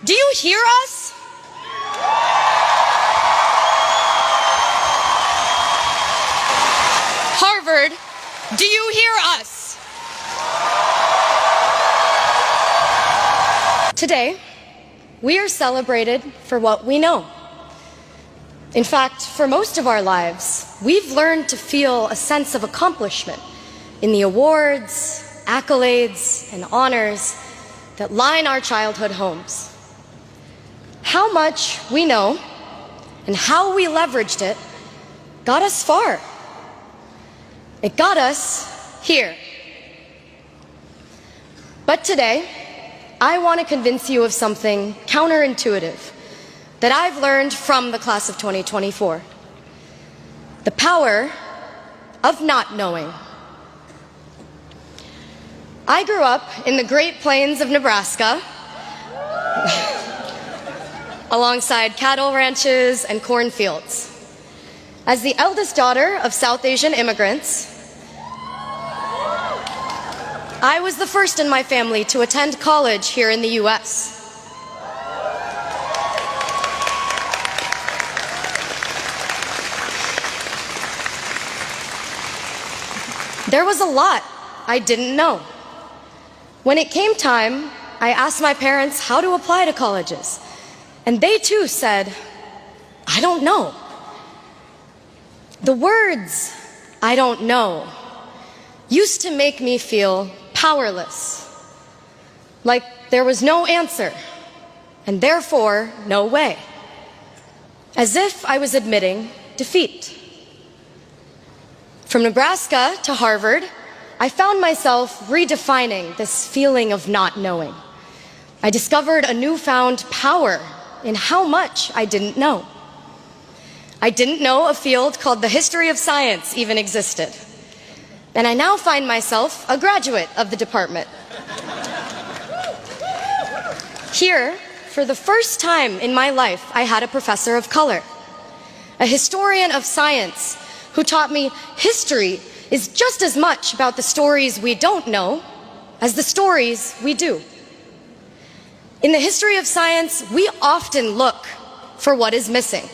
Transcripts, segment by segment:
do you hear us? Harvard, do you hear us? Today, we are celebrated for what we know. In fact, for most of our lives, we've learned to feel a sense of accomplishment in the awards, accolades, and honors that line our childhood homes. How much we know and how we leveraged it got us far. It got us here. But today, I want to convince you of something counterintuitive that I've learned from the class of 2024. The power of not knowing. I grew up in the Great Plains of Nebraska, alongside cattle ranches and cornfields. As the eldest daughter of South Asian immigrants, I was the first in my family to attend college here in the US. There was a lot I didn't know. When it came time, I asked my parents how to apply to colleges, and they too said, I don't know. The words, I don't know, used to make me feel powerless, like there was no answer, and therefore no way, as if I was admitting defeat. From Nebraska to Harvard, I found myself redefining this feeling of not knowing. I discovered a newfound power in how much I didn't know. I didn't know a field called the history of science even existed. And I now find myself a graduate of the department. Here, for the first time in my life, I had a professor of color, a historian of science who taught me history is just as much about the stories we don't know as the stories we do. In the history of science, we often look for what is missing.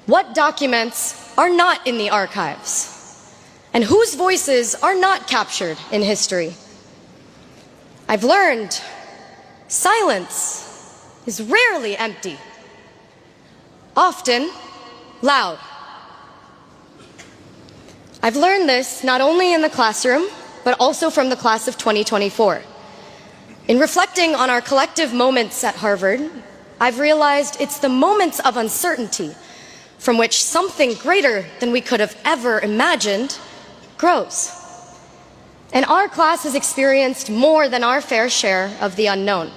What documents are not in the archives? And whose voices are not captured in history? I've learned silence is rarely empty, often loud. I've learned this not only in the classroom, but also from the class of 2024. In reflecting on our collective moments at Harvard, I've realized it's the moments of uncertainty from which something greater than we could have ever imagined grows. And our class has experienced more than our fair share of the unknown.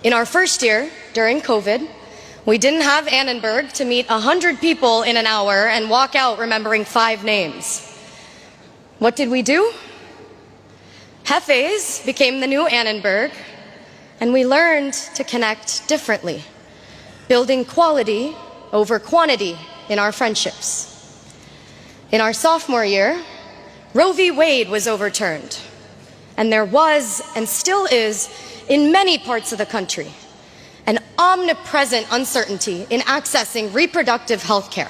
In our first year, during COVID, we didn't have Annenberg to meet 100 people in an hour and walk out remembering 5 names. What did we do? Hefes became the new Annenberg, and we learned to connect differently, building quality over quantity in our friendships. In our sophomore year, Roe v. Wade was overturned, and there was, and still is, in many parts of the country, an omnipresent uncertainty in accessing reproductive health care.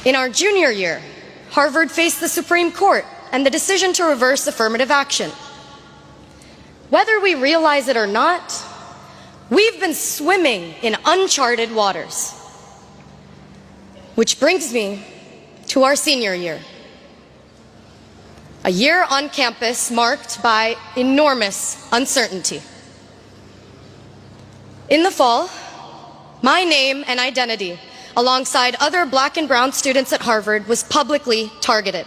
In our junior year, Harvard faced the Supreme Court and the decision to reverse affirmative action. Whether we realize it or not, we've been swimming in uncharted waters. Which brings me to our senior year. A year on campus marked by enormous uncertainty. In the fall, my name and identity, alongside other Black and brown students at Harvard, was publicly targeted.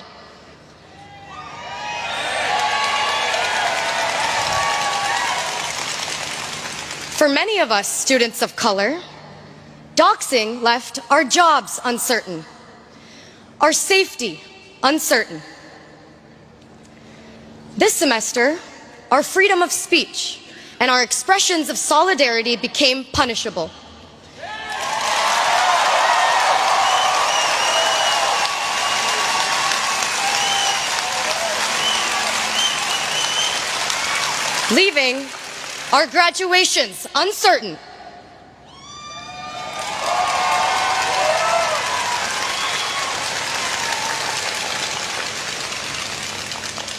For many of us students of color, doxing left our jobs uncertain, our safety uncertain. This semester, our freedom of speech and our expressions of solidarity became punishable. leaving our graduations uncertain.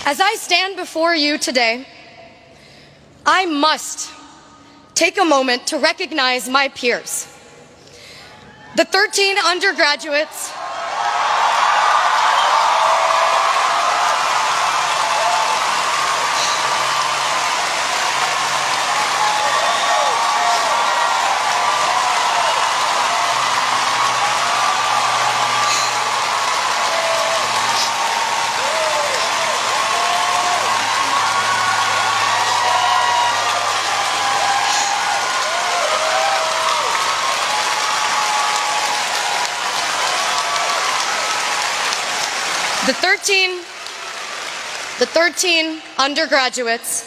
As I stand before you today, I must take a moment to recognize my peers. The 13 undergraduates The 13 undergraduates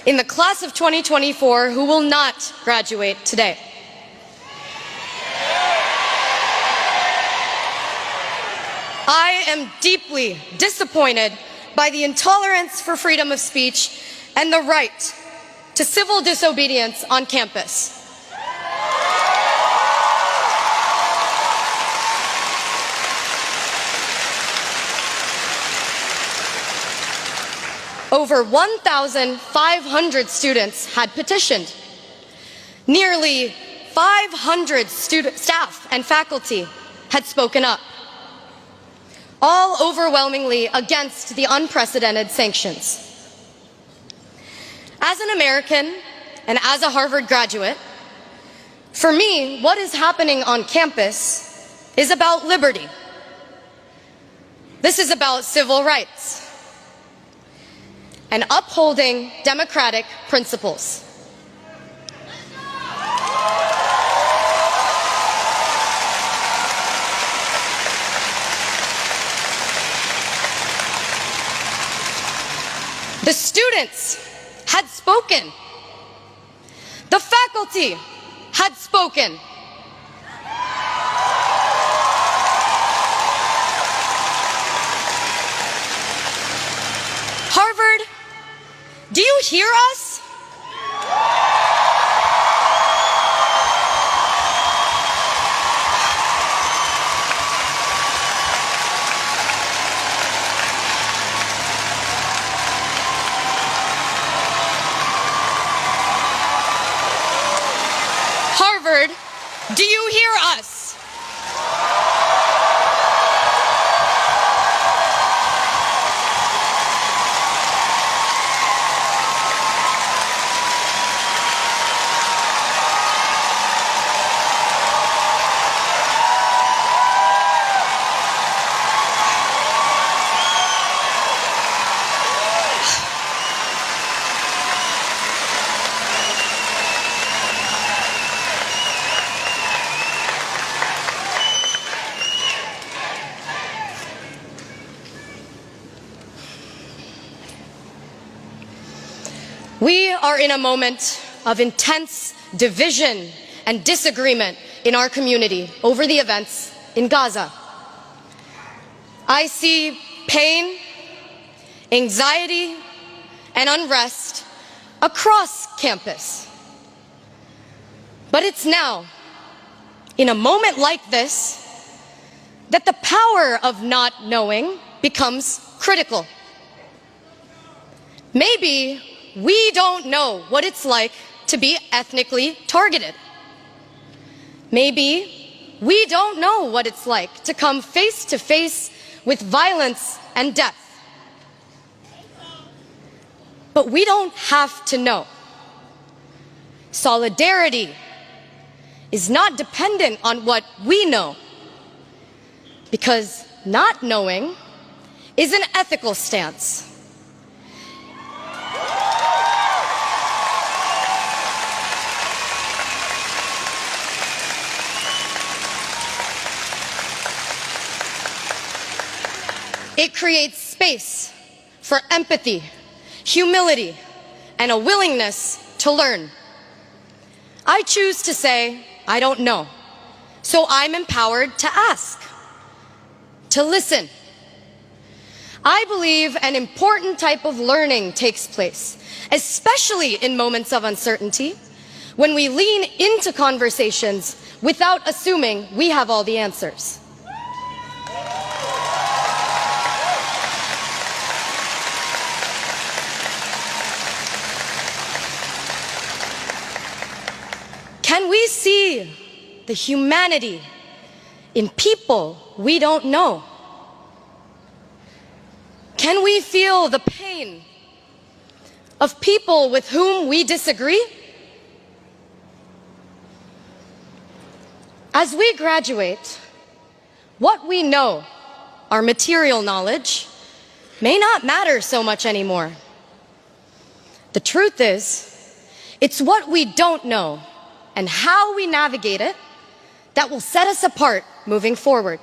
in the class of 2024 who will not graduate today. I am deeply disappointed by the intolerance for freedom of speech and the right to civil disobedience on campus. Over 1,500 students had petitioned. Nearly 500 staff and faculty had spoken up, all overwhelmingly against the unprecedented sanctions. As an American and as a Harvard graduate, for me, what is happening on campus is about liberty. This is about civil rights and upholding democratic principles. The students had spoken. The faculty had spoken. Harvard, do you hear us? Harvard, do you hear us? We are in a moment of intense division and disagreement in our community over the events in Gaza. I see pain, anxiety, and unrest across campus. But it's now, in a moment like this, that the power of not knowing becomes critical. Maybe we don't know what it's like to be ethnically targeted. Maybe we don't know what it's like to come face to face with violence and death. But we don't have to know. Solidarity is not dependent on what we know, because not knowing is an ethical stance. It creates space for empathy, humility, and a willingness to learn. I choose to say, I don't know, so I'm empowered to ask, to listen. I believe an important type of learning takes place, especially in moments of uncertainty, when we lean into conversations without assuming we have all the answers. Can we see the humanity in people we don't know? Can we feel the pain of people with whom we disagree? As we graduate, what we know, our material knowledge, may not matter so much anymore. The truth is, it's what we don't know and how we navigate it that will set us apart moving forward.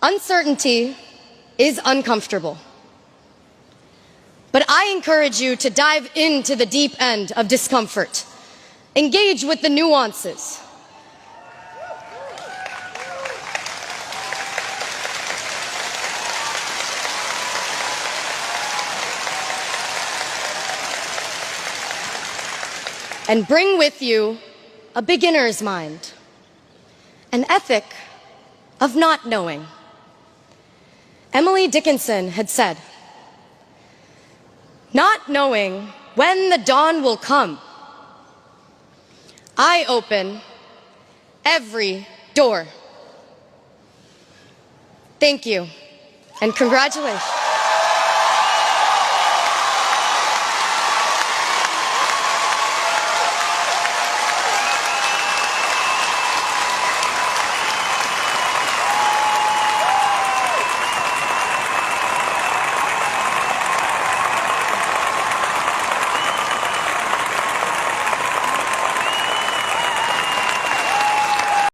Uncertainty is uncomfortable, but I encourage you to dive into the deep end of discomfort. Engage with the nuances. And bring with you a beginner's mind, an ethic of not knowing. Emily Dickinson had said, "Not knowing when the dawn will come, I open every door." Thank you, and congratulations.